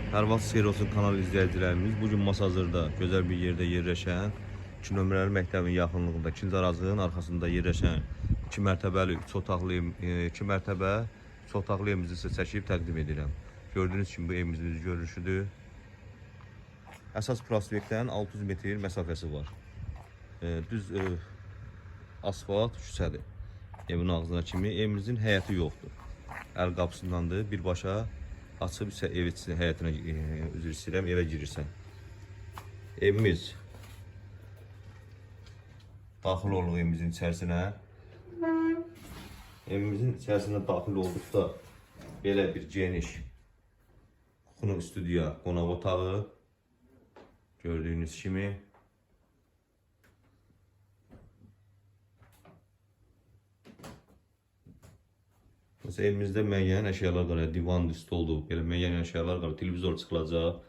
Hər vaxt xeyir olsun kanal izləyicilərimiz. Bugün Masazırda gözəl bir yerdə yerləşən 2 nömrəli məktəbin yaxınlığında 2-ci arazının arxasında yerləşən 2 mərtəbəli 3 otaqlı 2 mərtəbə 3 otaqlı evimizi sizə çəkib təqdim edirəm. Gördüyünüz kimi bu evimizin üz görünüşüdür. Əsas prospektdən 600 metr məsafəsi var. Düz asfalt küçədir. Evin ağzına kimi evimizin həyəti yoxdur. Əl qapısındandır, birbaşa açıb isə ev içində həyətinə üzr istəyirəm, evə girirsən. Evimiz daxil oluq evimizin içərisinə. Evimizin içərisinə daxil olduqda belə bir geniş qonaq studiya, qonaq otağı gördüyünüz kimi. Mesela evimizdə müəyyən əşyalar var, divandır, stoldur, belə müəyyən əşyalar var, televizor çıxılacaq,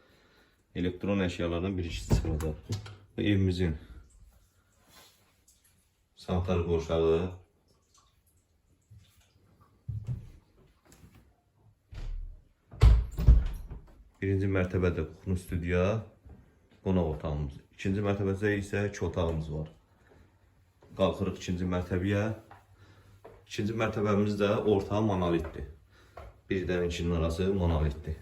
elektron əşyalardan bir işi çıxılacaq. Bu evimizin sanitar qovşağı, birinci mərtəbədə qonaq studiya, qonaq otağımız. İkinci mərtəbədə isə 2 otağımız var. Qalxırıq ikinci mərtəbəyə. İkinci mərtəbəmiz də orta monolitdir. Birdən ikinin arası monolitdir.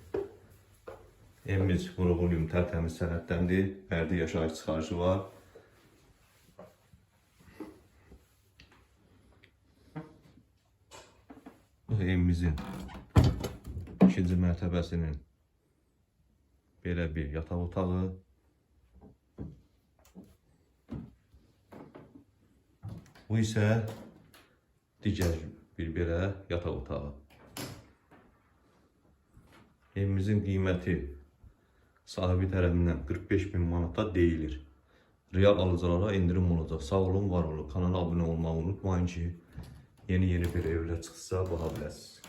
Evimiz vurğuluyum, tərtəmiz sənəddəndir. Fərdi yaşayış çıxarışı var. Bu evimizin ikinci mərtəbəsinin belə bir yataq otağı. Bu isə digər bir belə yataq otağı. Evimizin qiyməti sahibi tərəfindən 45.000 manata deyilir. Real alıcılara indirim olacaq. Sağ olun, var olun. Kanala abunə olmağı unutmayın ki, yeni bir evlər çıxsa baxa biləsiniz.